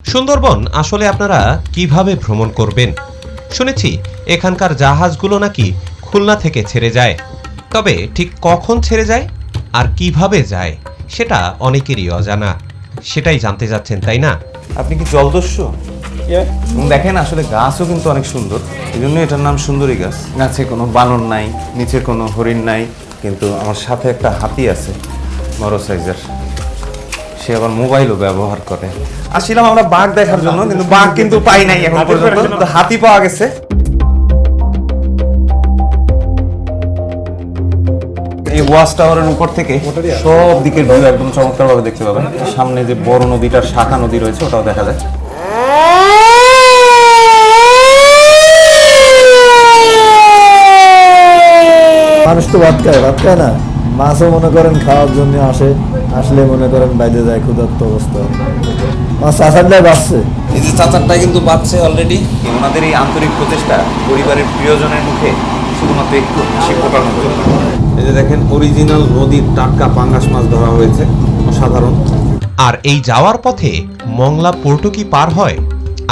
সুন্দরবন আসলে আপনারা কিভাবে ভ্রমণ করবেন? শুনেছি এখানকার জাহাজগুলো নাকি খুলনা থেকে ছেড়ে যায়। তবে ঠিক কখন ছেড়ে যায় আর কিভাবে যায় সেটা অনেকেরই অজানা। সেটাই জানতে যাচ্ছেন, তাই না? আপনি কি জলদস্যু? দেখেন আসলে গাছও কিন্তু অনেক সুন্দর, এই জন্য এটার নাম সুন্দরী গাছ। গাছে কোনো বানর নাই, নিচে কোনো হরিণ নাই, কিন্তু আমার সাথে একটা হাতি আছে বড় সাইজের। সে আবার মোবাইলও ব্যবহার করে। আসছিলাম আমরা বাঘ দেখার জন্য, কিন্তু বাঘ কিন্তু পাই নাই এখন পর্যন্ত, কিন্তু হাতি পাওয়া গেছে। এই ওয়াচ টাওয়ারের উপর থেকে সব দিকের ভিউ একদম চমৎকারভাবে দেখতে পাবেন। সামনে যে বড় নদীটার শাখা নদী রয়েছে ওটাও দেখা যায়। মানুষ তো ভাত খায় না, মাছও মনে করেন খাওয়ার জন্য আসলে মনে করেন বাইরে যায় ক্ষুধার্ত অবস্থা। মাছ চাচারটাই বাঁচছে, এই যে চাচারটাই কিন্তু বাঁচছে অলরেডি। ওনাদের এই আন্তরিক প্রচেষ্টা পরিবারের প্রিয়জনের মুখে শুধুমাত্র একটু হাসি ফোটানোর জন্য। এই যে দেখেন অরিজিনাল নদীর টাটকা পাঙ্গাস মাছ ধরা হয়েছে, অসাধারণ। আর এই যাওয়ার পথে মংলা পোর্টুকি পার হয়,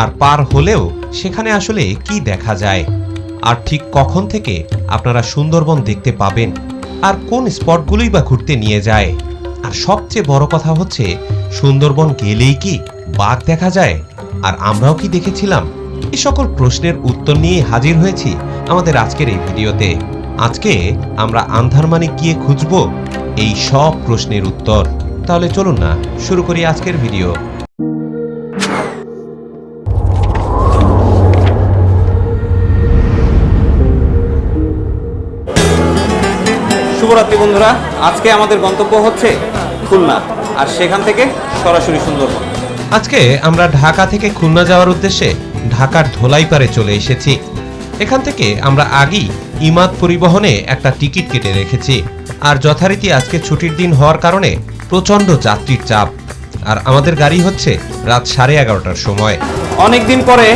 আর পার হলেও সেখানে আসলে কি দেখা যায়, আর ঠিক কখন থেকে আপনারা সুন্দরবন দেখতে পাবেন, আর কোন স্পটগুলোই বা ঘুরতে নিয়ে যায়, আর সবচেয়ে বড় কথা হচ্ছে সুন্দরবন গেলেই কি বাঘ দেখা যায়, আর আমরাও কি দেখেছিলাম? এই সকল প্রশ্নের উত্তর নিয়ে হাজির হয়েছি আমাদের আজকের এই ভিডিওতে। আজকে আমরা আন্ধারমানিক গিয়ে খুঁজব এই সব প্রশ্নের উত্তর। তাহলে চলুন না শুরু করি আজকের ভিডিও। শুভরাত্রি বন্ধুরা, আজকে আমাদের গন্তব্য হচ্ছে খুলনা, আর সেখান থেকে সরাসরি সুন্দরবন। আজকে আমরা ঢাকা থেকে খুলনা যাওয়ার উদ্দেশ্যে ঢাকার ধোলাইপাড়ে চলে এসেছি। এখান থেকে আমরা আগেই ইমাদ পরিবহনে একটা টিকিট কেটে রেখেছি, আর যথারীতি আজকে ছুটির দিন হওয়ার কারণে প্রচণ্ড যাত্রীর চাপ, আর আমাদের গাড়ি হচ্ছে রাত 11:30টার সময়। অনেকদিন পরে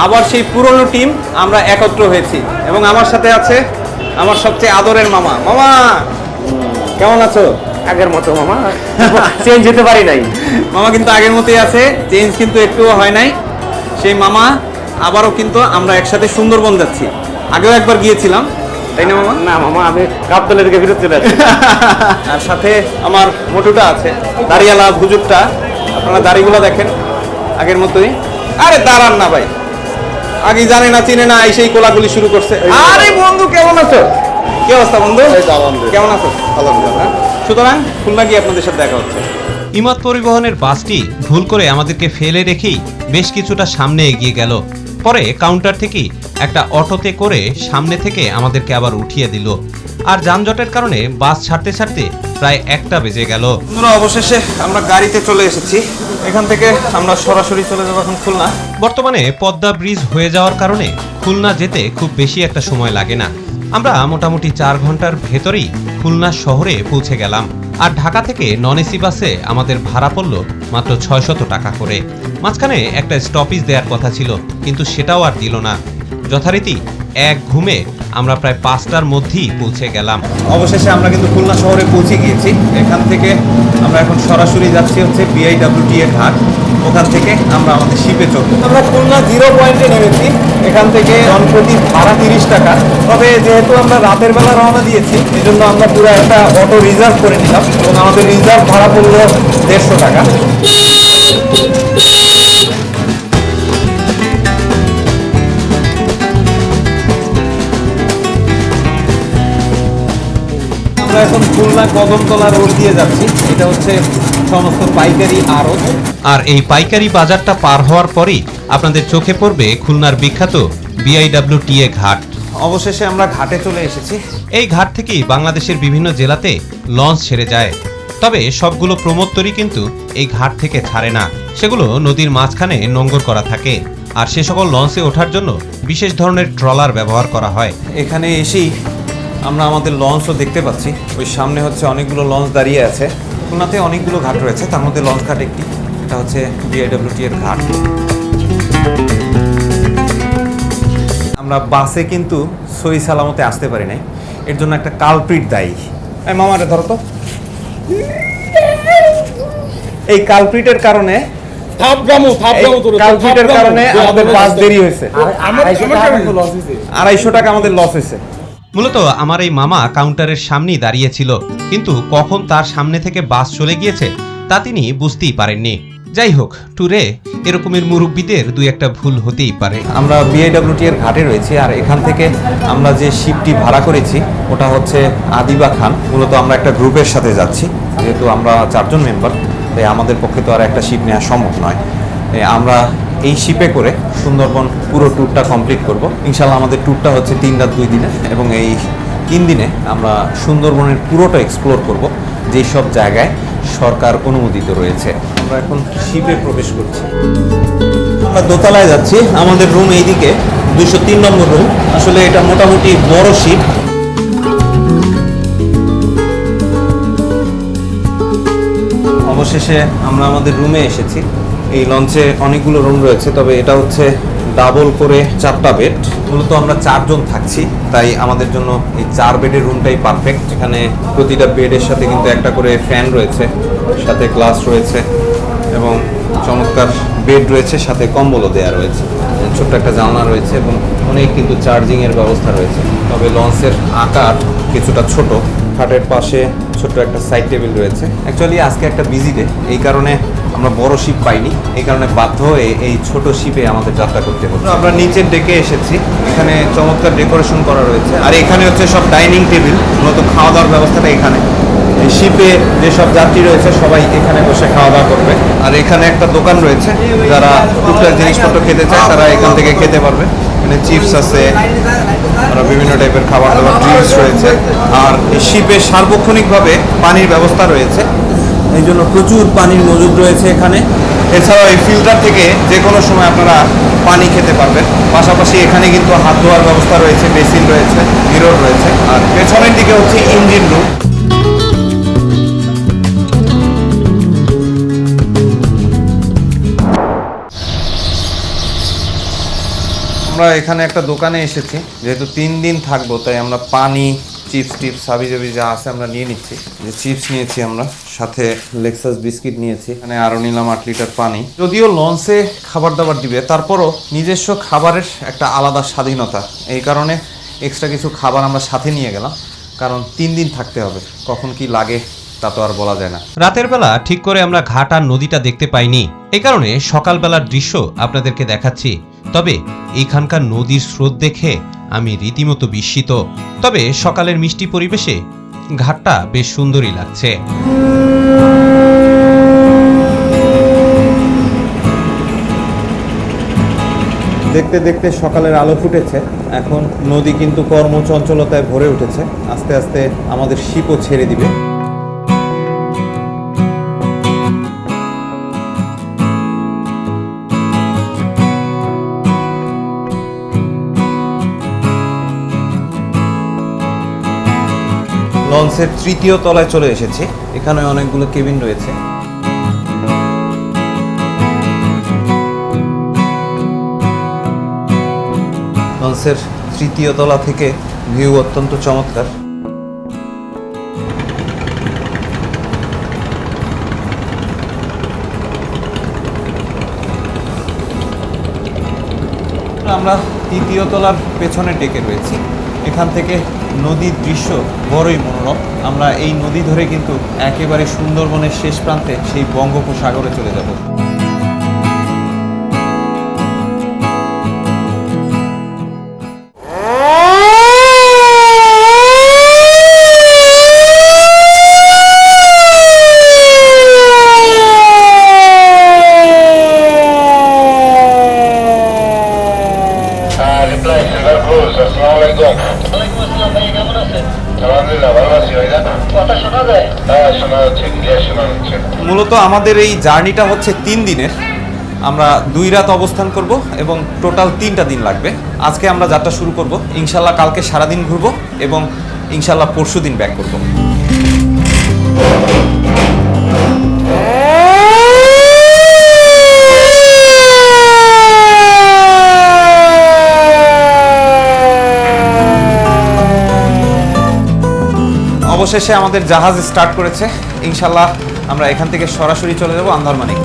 আবার সেই পুরনো টিম আমরা একত্র হয়েছি, এবং আমার সাথে আছে আমার সবচেয়ে আদরের মামা। মামা কেমন আছো? আগের মতো মামা, চেঞ্জ হতে পারি নাই। মামা কিন্তু আগের মতোই আছে, চেঞ্জ কিন্তু একটুও হয় নাই। সেই মামা আবারও কিন্তু আমরা একসাথে সুন্দরবন যাচ্ছি। আগেও একবার গিয়েছিলাম, তাই না মামা? না মামা, আমি গাবতলের দিকে ফিরত চলে আসছি। আর সাথে আমার মোটুটা আছে, দাড়িওয়ালা ভুজুরটা। আপনারা দাড়িগুলো দেখেন আগের মতোই। আরে দাঁড়ান না ভাই, আগে জানে না চিনে না এই সেই কোলাকুলি শুরু করছে। আরে বন্ধু কেমন আছো? কি অবস্থা বন্ধু? কেমন আছো? আলহামদুলিল্লাহ। সুতরাং খুলনা গিয়ে আপনাদের সাথে দেখা হচ্ছে। ইমাদ পরিবহনের বাসটি ভুল করে আমাদেরকে ফেলে রেখেই বেশ কিছুটা সামনে এগিয়ে গেল। পরে কাউন্টার থেকেই একটা অটোতে করে সামনে থেকে আমাদেরকে আবার উঠিয়ে দিল, আর যানজটের কারণে বাস ছাড়তে ছাড়তে প্রায় 1টা বেজে গেল। বন্ধুরা অবশেষে আমরা গাড়িতে চলে এসেছি। এখান থেকে আমরা সরাসরি চলে যাবো এখন খুলনা। বর্তমানে পদ্মা ব্রিজ হয়ে যাওয়ার কারণে খুলনা যেতে খুব বেশি একটা সময় লাগে না। আমরা মোটামুটি 4 ঘন্টার ভেতরেই খুলনা শহরে পৌঁছে গেলাম। আর ঢাকা থেকে নন এসি বাসে আমাদের ভাড়া পড়ল মাত্র 600 টাকা করে। মাঝখানে একটা স্টপেজ দেওয়ার কথা ছিল, কিন্তু সেটাও আর দিল না। যথারীতি এক ঘুমে আমরা প্রায় 5টার মধ্যেই পৌঁছে গেলাম। অবশেষে আমরা কিন্তু খুলনা শহরে পৌঁছে গিয়েছি। এখান থেকে আমরা এখন সরাসরি যাচ্ছি হচ্ছে BIWTA ঘাট। ওখান থেকে আমরা আমাদের শিপে চলবো। আমরা খুলনা 0 পয়েন্টে নেমেছি। এখান থেকে জনপ্রতি ভাড়া 30 টাকা। তবে যেহেতু আমরা রাতের বেলা রওনা দিয়েছি, এই জন্য আমরা পুরো একটা অটো রিজার্ভ করে নিলাম, এবং আমাদের রিজার্ভ ভাড়া পড়লো 150 টাকা। আমরা এখন খুলনা কদমতলা রোড দিয়ে যাচ্ছি। এটা হচ্ছে সমস্ত পাইকারি আড়ত। আর এই পাইকারি বাজারটা পার হওয়ার পরেই আপনাদের চোখে পড়বে খুলনার বিখ্যাত BIWTA ঘাট। অবশেষে আমরা ঘাটে চলে এসেছি। এই ঘাট থেকেই বাংলাদেশের বিভিন্ন জেলাতে লঞ্চ ছেড়ে যায়। তবে সবগুলো প্রমোত্তরই কিন্তু এই ঘাট থেকে ছাড়ে না, সেগুলো নদীর মাঝখানে নোঙর করা থাকে। আর সে সকল লঞ্চে ওঠার জন্য বিশেষ ধরনের ট্রলার ব্যবহার করা হয়। এখানে এসেই আমরা আমাদের লঞ্চও দেখতে পাচ্ছি। ওই সামনে হচ্ছে অনেকগুলো লঞ্চ দাঁড়িয়ে আছে। খুলনাতে অনেকগুলো ঘাট রয়েছে, তার মধ্যে লঞ্চ ঘাট একটি। এটা হচ্ছে BIWTA এর ঘাট। আমরা বাসে কিন্তু সহি সালামতে আসতে পারি নাই, এর জন্য একটা কালপ্রিট দায়ী। এই মামারে ধরো তো। এই কালপ্রিটের কারণে কালপিটের কারণে আমাদের বাস দেরি হয়েছে। 250 টাকা আমাদের লস হয়েছে। মূলত আমার এই মামা কাউন্টারের সামনেই দাঁড়িয়েছিল, কিন্তু কখন তার সামনে থেকে বাস চলে গিয়েছে তা তিনি বুঝতেই পারেননি। যাই হোক, ট্যুরে এরকমের মুরব্বীদের দুই একটা ভুল হতেই পারে। আমরা বিআইডব্লিউটি এর ঘাটে রয়েছি, আর এখান থেকে আমরা যে শিপটি ভাড়া করেছি ওটা হচ্ছে আদিবা খান। মূলত আমরা একটা গ্রুপের সাথে যাচ্ছি, যেহেতু আমরা 4 জন মেম্বার, তাই আমাদের পক্ষে তো আর একটা শিপ নেওয়া সম্ভব নয়। আমরা এই শিপে করে সুন্দরবন পুরো ট্যুরটা কমপ্লিট করব। ইনশাল্লাহ আমাদের ট্যুরটা হচ্ছে 3 রাত 2 দিনের, এবং এই 3 দিনে আমরা সুন্দরবনের পুরোটা এক্সপ্লোর করব, যেই সব জায়গায় সরকার অনুমোদিত রয়েছে। আমরা এখন শিপে প্রবেশ করছি। আমরা দোতলায় যাচ্ছি। আমাদের রুম এইদিকে 203 নম্বর রুম। আসলে এটা মোটামুটি বড় শিপ। অবশেষে আমরা আমাদের রুমে এসেছি। এই লঞ্চে অনেকগুলো রুম রয়েছে, তবে এটা হচ্ছে ডাবল করে 4টা বেড। মূলত আমরা 4 জন থাকছি, তাই আমাদের জন্য এই 4 বেডের রুমটাই পারফেক্ট। এখানে প্রতিটা বেডের সাথে কিন্তু একটা করে ফ্যান রয়েছে, সাথে গ্লাস রয়েছে, এবং চমৎকার বেড রয়েছে, সাথে কম্বলও দেওয়া রয়েছে। ছোট্ট একটা জানলা রয়েছে, এবং অনেক কিন্তু চার্জিংয়ের ব্যবস্থা রয়েছে। তবে লঞ্চের আকার কিছুটা ছোট। খাটের পাশে ছোট্ট একটা সাইড টেবিল রয়েছে। অ্যাকচুয়ালি আজকে একটা বিজি ডে, এই কারণে আমরা বড় শিপ পাইনি, এই কারণে বাধ্য হয়ে এই ছোট শিপে আমাদের যাত্রা করতে হচ্ছে। আমরা নিচের ডেকে এসেছি, এখানে চমৎকার ডেকোরেশন করা রয়েছে, আর এখানে হচ্ছে সব ডাইনিং টেবিল। মূলত খাওয়া দাওয়ার ব্যবস্থাটা এখানে। এই শিপে যেসব যাত্রী রয়েছে সবাই এখানে বসে খাওয়া দাওয়া করবে। আর এখানে একটা দোকান রয়েছে, যারা টুকটাক জিনিসপত্র খেতে চায় তারা এখান থেকে খেতে পারবে। এখানে চিপস আছে, আর বিভিন্ন টাইপের খাবার দাবার, ড্রিঙ্কস রয়েছে। আর এই শিপে সার্বক্ষণিকভাবে পানির ব্যবস্থা রয়েছে, এই জন্য প্রচুর পানির মজুদ রয়েছে এখানে। এছাড়াও এই ফিল্টার থেকে যে কোনো সময় আপনারা পানি খেতে পারবেন। পাশাপাশি এখানে কিন্তু হাত ধোয়ার ব্যবস্থা রয়েছে, বেসিন রয়েছে, মিরর রয়েছে। আর পেছনের দিকে হচ্ছে ইঞ্জিন রুম। আমরা এখানে একটা দোকানে এসেছি, যেহেতু 3 দিন থাকবো তাই আমরা পানি, চিপস টিপস হাবি জাবি যা আছে আমরা নিয়ে নিচ্ছি। যে চিপস নিয়েছি আমরা, সাথে লেক্সাস বিস্কিট নিয়েছি, এখানে আরও নিলাম 8 লিটার পানি। যদিও লঞ্চে খাবার দাবার দিবে, তারপরও নিজস্ব খাবারের একটা আলাদা স্বাধীনতা, এই কারণে এক্সট্রা কিছু খাবার আমরা সাথে নিয়ে গেলাম, কারণ 3 দিন থাকতে হবে, কখন কি লাগে তা তো আর বলা যায় না। রাতের বেলা ঠিক করে আমরা ঘাট আর নদীটা দেখতে পাইনি, এই কারণে সকালবেলার দৃশ্য আপনাদেরকে দেখাচ্ছি। তবে এখানকার নদীর স্রোত দেখে আমি রীতিমতো বিস্মিত। তবে সকালের মিষ্টি পরিবেশে ঘাটটা বেশ সুন্দরই লাগছে। দেখতে দেখতে সকালের আলো ফুটেছে। এখন নদী কিন্তু কর্মচঞ্চলতায় ভরে উঠেছে। আস্তে আস্তে আমাদের শিপও ছেড়ে দিবে। লঞ্চের 3য় তলায় চলে এসেছি। এখানে অনেকগুলো কেবিন রয়েছে। লঞ্চের 3য় তলা থেকে ভিউ অত্যন্ত চমৎকার। আমরা 3য় তলার পেছনের ডেকে রয়েছি। এখান থেকে নদীর দৃশ্য বড়ই মনোরম। আমরা এই নদী ধরে কিন্তু একেবারে সুন্দরবনের শেষ প্রান্তে সেই বঙ্গোপসাগরে চলে যাব। মূলত আমাদের এই জার্নিটা হচ্ছে 3 দিনের। আমরা 2 রাত অবস্থান করব এবং টোটাল 3টা দিন লাগবে। আজকে আমরা যাত্রা শুরু করব, ইনশাল্লাহ কালকে সারাদিন ঘুরবো এবং ইনশাল্লাহ পরশু দিন ব্যাক করব। অবশেষে আমাদের জাহাজ স্টার্ট করেছে। ইনশাল্লাহ আমরা এখান থেকে সরাসরি চলে যাব আন্দারমানিক।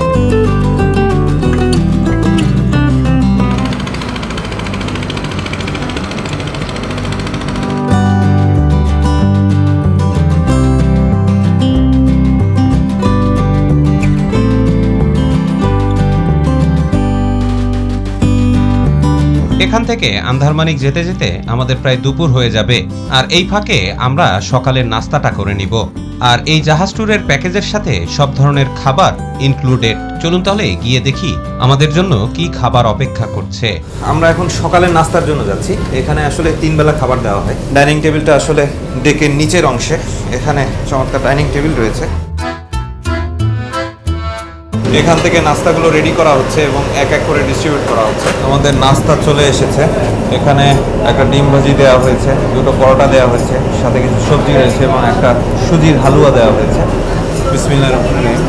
এখান থেকে আন্ধারমানিক যেতে যেতে আমাদের প্রায় দুপুর হয়ে যাবে, আর এই ফাঁকে আমরা সকালের নাস্তাটা করে নিব। আর এই জাহাজ ট্যুরের প্যাকেজের সাথে সব ধরনের খাবার ইনক্লুডেড। চলুন তাহলে গিয়ে দেখি আমাদের জন্য কি খাবার অপেক্ষা করছে। আমরা এখন সকালের নাস্তার জন্য যাচ্ছি। এখানে আসলে 3 বেলা খাবার দেওয়া হয়। ডাইনিং টেবিলটা আসলে ডেকের নিচের অংশে। এখানে চমৎকার ডাইনিং টেবিল রয়েছে। এখান থেকে নাস্তাগুলো রেডি করা হচ্ছে এবং এক এক করে ডিস্ট্রিবিউট করা হচ্ছে। আমাদের নাস্তা চলে এসেছে। এখানে একটা ডিম ভাজি দেওয়া হয়েছে, 2টো পরোটা দেওয়া হয়েছে, সাথে কিছু সবজি রয়েছে এবং একটা সুজির হালুয়া দেওয়া হয়েছে। বিসমিল্লাহির রহমানির রহিম।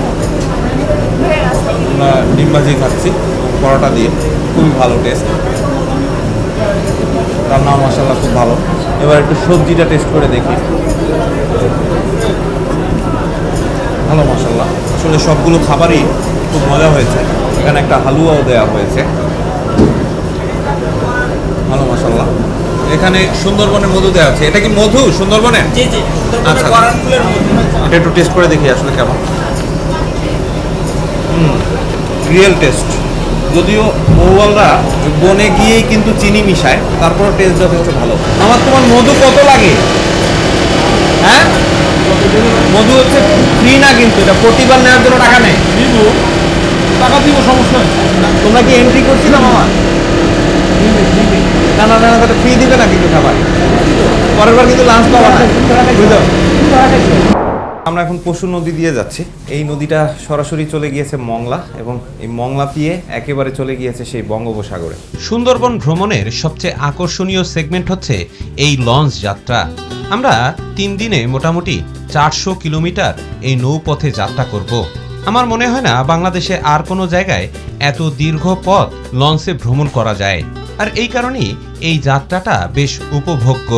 আমরা ডিম ভাজি খাচ্ছি পরোটা দিয়ে, খুবই ভালো টেস্ট, রান্না মশলা খুব ভালো। এবার একটু সবজিটা টেস্ট করে দেখি। ভালো মশলা, আসলে সবগুলো খাবারই খুব মজা হয়েছে। এখানে একটা হালুয়াও দেওয়া হয়েছে, ভালো মশলা। এখানে সুন্দরবনের মধু দেওয়া আছে। এটা কি মধু সুন্দরবনের? জি জি, আচ্ছা, এটা একটু টেস্ট করে দেখি আসলে কেমন। Real test. যদিও মৌয়ালরা বনে গিয়েই কিন্তু চিনি মিশায়, তারপর টেস্ট যথেষ্ট ভালো। আমার তোমার মধু কত লাগে? হ্যাঁ, মধু হচ্ছে ফ্রি না, কিন্তু এটা প্রতিবার নেওয়ার জন্য টাকা নেয়। টাকা দিব, সমস্যা নেই। তোমরা কি এন্ট্রি করছিলাম আমার? না না না, ফ্রি দিবে না কিন্তু খাবার। পরের বার কিন্তু লাঞ্চ পাওয়া না, বুঝলো? আমরা এখন পশু নদী দিয়ে যাচ্ছি। এই নদীটা সরাসরি চলে গিয়েছে মংলা এবং এই মংলা দিয়ে একেবারে চলে গিয়েছে সেই বঙ্গোপসাগরে। সুন্দরবন ভ্রমণের সবচেয়ে আকর্ষণীয় সেগমেন্ট হচ্ছে এই লঞ্চ যাত্রা। আমরা 3 দিনে মোটামুটি 400 কিলোমিটার এই নৌপথে যাত্রা করব। আমার মনে হয় না বাংলাদেশে আর কোনো জায়গায় এত দীর্ঘ পথ লঞ্চে ভ্রমণ করা যায়। আর এই কারণেই এই যাত্রাটা বেশ উপভোগ্য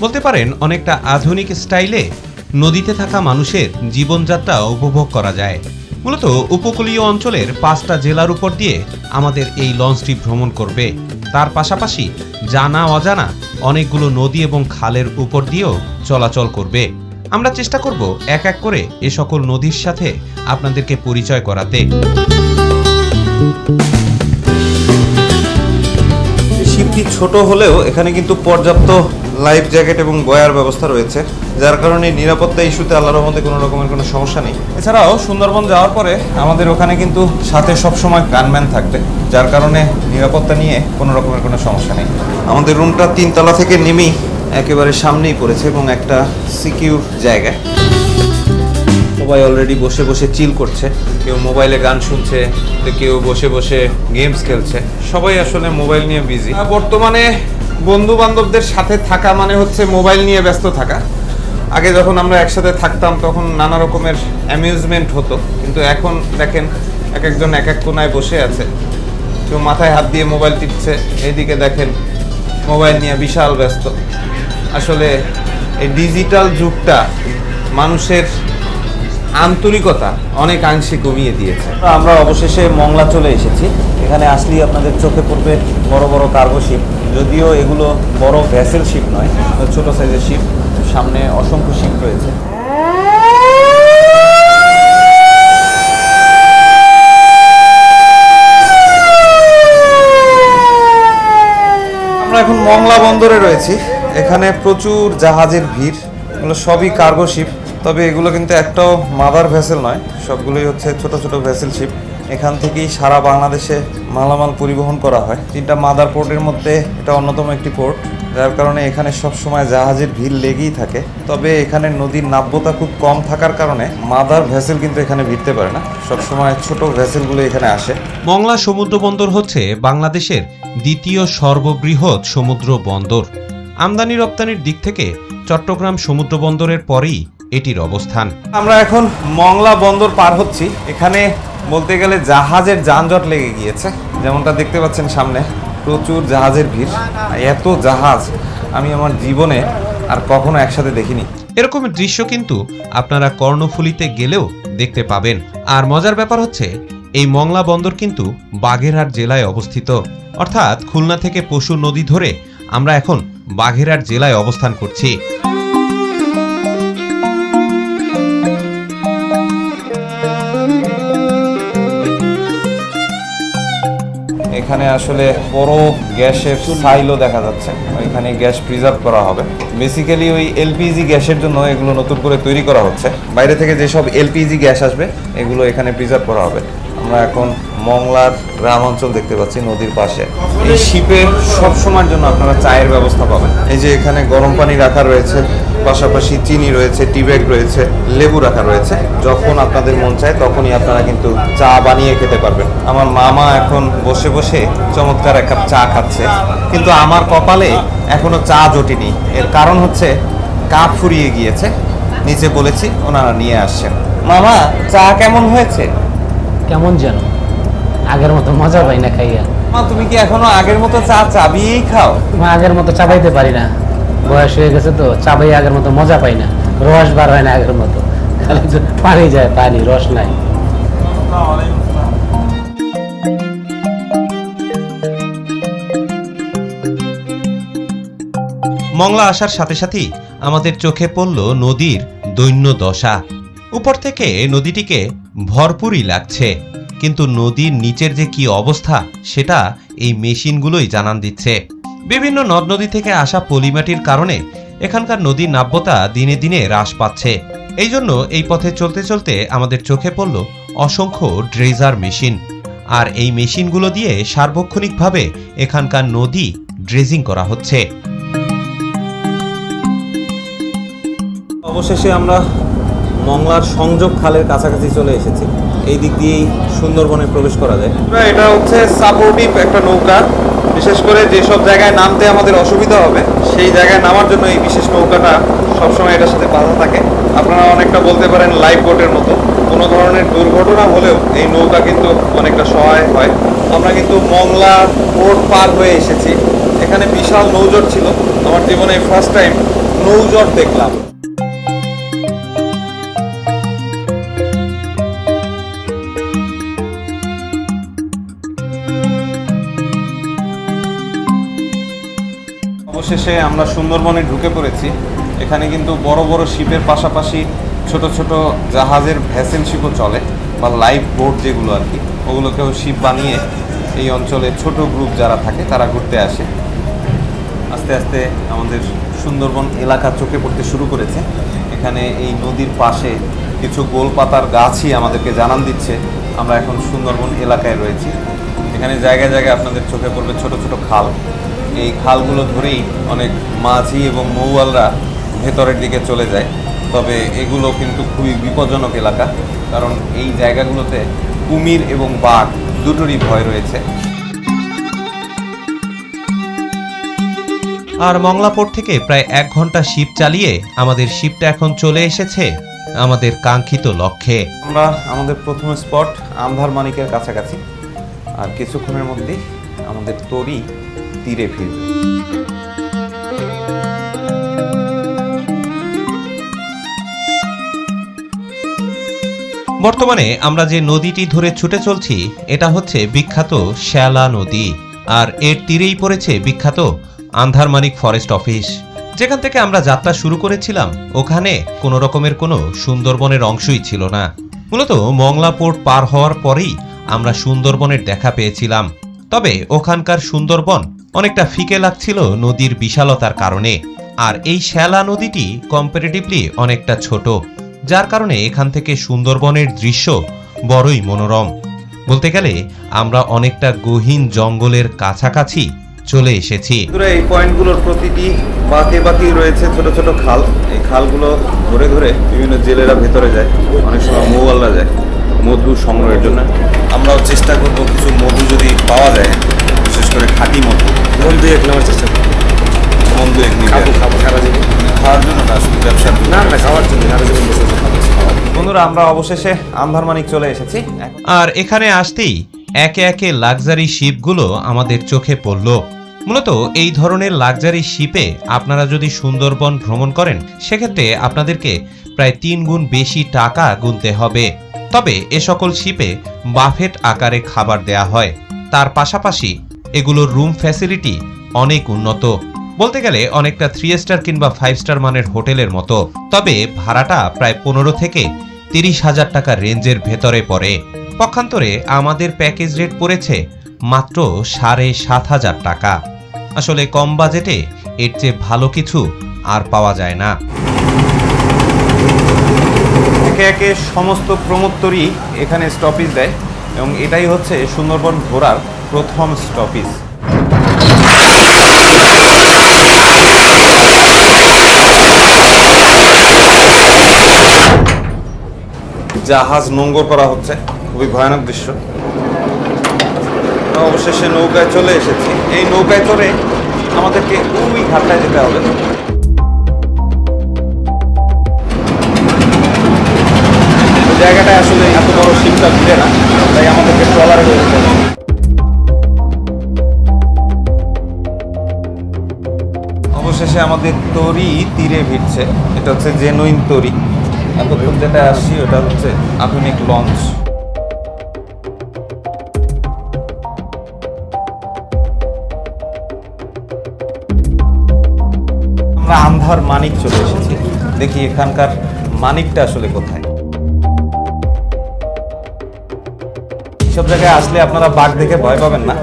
বলতে পারেন। অনেকটা আধুনিক স্টাইলে নদীতে থাকা মানুষের জীবনযাত্রা উপভোগ করা যায়। মূলত উপকূলীয় অঞ্চলের 5টা জেলার উপর দিয়ে আমাদের এই লঞ্চটি ভ্রমণ করবে। তার পাশাপাশি জানা অজানা অনেকগুলো নদী এবং খালের উপর দিয়েও চলাচল করবে। আমরা চেষ্টা করব এক এক করে এ সকল নদীর সাথে আপনাদেরকে পরিচয় করাতে। শিপটি ছোট হলেও এখানে কিন্তু পর্যাপ্ত লাইফ জ্যাকেট এবং বয়ার ব্যবস্থা রয়েছে, যার কারণে নিরাপত্তা ইস্যুতে আল্লাহর রহমতে কোনো রকমের কোনো সমস্যা নেই। এছাড়াও সুন্দরবন যাওয়ার পরে আমাদের ওখানে কিন্তু সাথে সবসময় গানম্যান থাকবে, যার কারণে নিরাপত্তা নিয়ে কোনো রকমের কোনো সমস্যা নেই। আমাদের রুমটা 3 তলা থেকে নেমেই একেবারে সামনেই পড়েছে এবং একটা সিকিউর জায়গায়। সবাই অলরেডি বসে বসে চিল করছে, কেউ মোবাইলে গান শুনছে, তো কেউ বসে বসে গেমস খেলছে। সবাই আসলে মোবাইল নিয়ে বিজি। বর্তমানে বন্ধু বান্ধবদের সাথে থাকা মানে হচ্ছে মোবাইল নিয়ে ব্যস্ত থাকা। আগে যখন আমরা একসাথে থাকতাম তখন নানা রকমের অ্যামিউজমেন্ট হতো, কিন্তু এখন দেখেন এক একজন এক এক কোনায় বসে আছে। কেউ মাথায় হাত দিয়ে মোবাইল টিপছে, এইদিকে দেখেন মোবাইল নিয়ে বিশাল ব্যস্ত। আসলে এই ডিজিটাল যুগটা মানুষের আন্তরিকতা অনেকাংশে কমিয়ে দিয়েছে। আমরা অবশেষে মংলা চলে এসেছি। এখানে আসলেই আপনাদের চোখে পড়বে বড় বড় কার্গো শিপ। যদিও এগুলো বড় ভ্যাসেল শিপ নয়, ছোট সাইজের শিপ। সামনে অসংখ্য শিপ রয়েছে। আমরা এখন মংলা বন্দরে রয়েছি। এখানে প্রচুর জাহাজের ভিড়। এগুলো সবই কার্গো শিপ, তবে এগুলো কিন্তু একটাও মাদার ভেসেল নয়, সবগুলোই হচ্ছে ছোট ছোট ভেসেল শিপ। এখান থেকেই সারা বাংলাদেশে মালামাল পরিবহন করা হয়। 3টা মাদার পোর্টের মধ্যে এটা অন্যতম একটি পোর্ট, যার কারণে এখানে সব সময় জাহাজের ভিড় লেগেই থাকে। তবে এখানে নদীর নাব্যতা খুব কম থাকার কারণে মাদার ভেসেল কিন্তু এখানে ভিড়তে পারে না, সব সময় ছোট ভেসেলগুলো এখানে আসে। মংলা সমুদ্র বন্দর হচ্ছে বাংলাদেশের দ্বিতীয় সর্ববৃহৎ সমুদ্র বন্দর। আমদানি রপ্তানির দিক থেকে চট্টগ্রাম সমুদ্র বন্দরের পরেই এটির অবস্থান। আমরা এখন মংলা বন্দর পার হচ্ছি। এখানে বলতে গেলে জাহাজের যানজট লেগে গিয়েছে, যেমনটা দেখতে পাচ্ছেন সামনে প্রচুর জাহাজের ভিড়। এত জাহাজ আমি আমার জীবনে আর কখনো একসাথে দেখিনি। এরকম দৃশ্য কিন্তু আপনারা কর্ণফুলীতে গেলেও দেখতে পাবেন। আর মজার ব্যাপার হচ্ছে এই মংলা বন্দর কিন্তু বাগেরহাট জেলায় অবস্থিত, অর্থাৎ খুলনা থেকে পশু নদী ধরে আমরা এখন বাগেরহাট জেলায় অবস্থান করছি। এখানে আসলে বড় গ্যাসের সাইলও দেখা যাচ্ছে, এখানে গ্যাস প্রিজার্ভ করা হবে। বেসিক্যালি ওই এলপিজি গ্যাসের জন্য এগুলো নতুন করে তৈরি করা হচ্ছে। বাইরে থেকে যেসব এলপিজি গ্যাস আসবে এগুলো এখানে প্রিজার্ভ করা হবে। আমরা এখন মংলার গ্রাম অঞ্চল দেখতে পাচ্ছি নদীর পাশে। এই শিপে সব সময়ের জন্য আপনারা চায়ের ব্যবস্থা পাবেন। এই যে এখানে গরম পানি রাখা রয়েছে, পাশাপাশি চিনি রয়েছে, টি ব্যাগ রয়েছে, লেবু রাখা রয়েছে। যখন আপনাদের মন চায় তখনই আপনারা কিন্তু চা বানিয়ে খেতে পারবেন। আমার মামা এখন বসে বসে চমৎকার এক কাপ চা খাচ্ছে, কিন্তু আমার কপালে এখনো চা জোটেনি। এর কারণ হচ্ছে কাপ ফুরিয়ে গিয়েছে। নিচে বলেছি, ওনারা নিয়ে আসছেন। মামা, চা কেমন হয়েছে? কেমন যেন আগের মতো মজা পাই না খাইয়া। মা, তুমি কি এখনো আগের মতো চা চাবিয়েই খাও? আগের মতো চাবাইতে পারি না, বয়স হয়ে গেছে তো। চাবাই আগের মতো মজা পাই না, রস বার হয় না আগের মতো, খালি পানি যায়, পানি, রস নাই। মংলা আসার সাথে সাথেই আমাদের চোখে পড়ল নদীর দৈন্য দশা। উপর থেকে নদীটিকে ভরপুরই লাগছে, কিন্তু নদীর নিচের যে কি অবস্থা সেটা এই মেশিনগুলোই জানান দিচ্ছে। বিভিন্ন নদ নদী থেকে আসা পলিমাটির কারণে এখানকার নদীর নাব্যতা দিনে দিনে হ্রাস পাচ্ছে। এই জন্য এই পথে চলতে চলতে আমাদের চোখে পড়ল অসংখ্য ড্রেজার মেশিন। আর এই মেশিনগুলো দিয়ে সার্বক্ষণিকভাবে এখানকার নদী ড্রেজিং করা হচ্ছে। অবশেষে আমরা মংলার সংযোগ খালের কাছাকাছি চলে এসেছি। এই দিক দিয়েই সুন্দরবনে প্রবেশ করা যায়। এটা হচ্ছে সাপোর্টিভ একটা নৌকা। বিশেষ করে যেসব জায়গায় নামতে আমাদের অসুবিধা হবে সেই জায়গায় নামার জন্য এই বিশেষ নৌকাটা সবসময় এটার সাথে বাধা থাকে। আপনারা অনেকটা বলতে পারেন লাইফ বোটের মতো। কোনো ধরনের দুর্ঘটনা হলেও এই নৌকা কিন্তু অনেকটা সহায় হয়। আমরা কিন্তু মংলা পোর্ট পার হয়ে এসেছি। এখানে বিশাল নৌজট ছিল। আমার জীবনে ফার্স্ট টাইম নৌজট দেখলাম। অবশেষে আমরা সুন্দরবনে ঢুকে পড়েছি। এখানে কিন্তু বড় বড় শিপের পাশাপাশি ছোট ছোট জাহাজের ভ্যাসেল শিপও চলে, বা লাইফ বোট যেগুলো আর কি, ওগুলোকেও শিপ বানিয়ে এই অঞ্চলে ছোট গ্রুপ যারা থাকে তারা ঘুরতে আসে। আস্তে আস্তে আমাদের সুন্দরবন এলাকা চোখে পড়তে শুরু করেছে। এখানে এই নদীর পাশে কিছু গোলপাতার গাছই আমাদেরকে জানান দিচ্ছে আমরা এখন সুন্দরবন এলাকায় রয়েছি। এখানে জায়গায় জায়গায় আপনাদের চোখে পড়বে ছোট ছোট খাল। এই খালগুলো ধরেই অনেক মাঝি এবং মৌয়ালরা ভেতরের দিকে চলে যায়। তবে এগুলো কিন্তু খুবই বিপজ্জনক এলাকা, কারণ এই জায়গাগুলোতে কুমির এবং বাঘ দুটোরই ভয় রয়েছে। আর মংলা পোর্ট থেকে প্রায় 1 ঘন্টা শিপ চালিয়ে আমাদের শিপটা এখন চলে এসেছে আমাদের কাঙ্ক্ষিত লক্ষ্যে। আমরা আমাদের প্রথম স্পট আন্ধারমানিকের কাছাকাছি, আর কিছুক্ষণের মধ্যেই আমাদের তরি তীরে ফিরবে। বর্তমানে আমরা যে নদীটি ধরে ছুটে চলছি এটা হচ্ছে বিখ্যাত শ্যালা নদী, আর এর তীরেই পড়েছে বিখ্যাত আন্ধারমানিক ফরেস্ট অফিস। যেখান থেকে আমরা যাত্রা শুরু করেছিলাম ওখানে কোনো রকমের কোনো সুন্দরবনের অংশই ছিল না। মূলত মংলা পোর্ট পার হওয়ার পরেই আমরা সুন্দরবনের দেখা পেয়েছিলাম। তবে ওখানকার সুন্দরবন অনেকটা ফিকে লাগছিল নদীর বিশালতার কারণে। আর এই শ্যালা নদীটি কম্পারেটিভলি অনেকটা ছোট, যার কারণে এখান থেকে সুন্দরবনের দৃশ্য বড়ই মনোরম। বলতে গেলে আমরা অনেকটা গহীন জঙ্গলের কাছাকাছি চলে এসেছি। এই পয়েন্টগুলোর প্রতিটি বাঁকে বাঁকেই রয়েছে ছোট ছোট খাল। এই খালগুলো ধরে ধরে বিভিন্ন জেলেরা ভেতরে যায়, অনেক সময় মৌয়ালরা যায় মধু সংগ্রহের জন্য। আমরাও চেষ্টা করব কিছু মধু যদি পাওয়া যায়, বিশেষ করে খাঁটি মধু। মন দুয়েক নেওয়ার চেষ্টা করব। মন দুয়েক নিয়ে খাবো সারা জীবন, খাওয়ার জন্য না, শুধু ব্যবসার জন্য না, খাওয়ার জন্য সারা জীবন। বন্ধুরা, আমরা অবশেষে আন্ধারমানিক চলে এসেছি। আর এখানে আসতেই একে একে লাক্সারি শিপগুলো আমাদের চোখে পড়ল। মূলত এই ধরনের লাক্সারি শিপে আপনারা যদি সুন্দরবন ভ্রমণ করেন সেক্ষেত্রে আপনাদেরকে প্রায় 3 গুণ বেশি টাকা গুনতে হবে। তবে এ সকল শিপে বাফেট আকারে খাবার দেয়া হয়। তার পাশাপাশি এগুলোর রুম ফ্যাসিলিটি অনেক উন্নত, বলতে গেলে অনেকটা 3 স্টার কিংবা 5 স্টার মানের হোটেলের মতো। তবে ভাড়াটা প্রায় 15 থেকে 30 হাজার টাকা রেঞ্জের ভেতরে পড়ে। পক্ষান্তরে আমাদের প্যাকেজ রেট পড়েছে মাত্র 7,500 টাকা। আসলে কম বাজেটে এর চেয়ে ভালো কিছু আর পাওয়া যায় না। একে একে সমস্ত প্রমোত্তরই এখানে স্টপেজ দেয় এবং এটাই হচ্ছে সুন্দরবন ঘোরার প্রথম স্টপেজ। জাহাজ নোঙ্গর করা হচ্ছে, খুবই ভয়ানক দৃশ্য। অবশেষে নৌকায় চলে এসেছি। এই নৌকায় চড়ে আমাদেরকে ওই ঘাটটায় যেতে হবে। জায়গাটা আসলে এত বড় শিপটা ভিড়ে না, তাই আমাদেরকে ট্রলারে করে যেতে হবে। অবশেষে আমাদের তরি তীরে ভিড়ছে। এটা হচ্ছে জেনুইন তরি। এতক্ষণ যেটা আসছি ওটা হচ্ছে আধুনিক লঞ্চ। আমরা আন্ধার মানিক চলে এসেছি। দেখি এখানকার মানিকটা আসলে কোথায়। সব জায়গায় আসলে আপনারা বাঘ দেখে ভয় পাবেন না।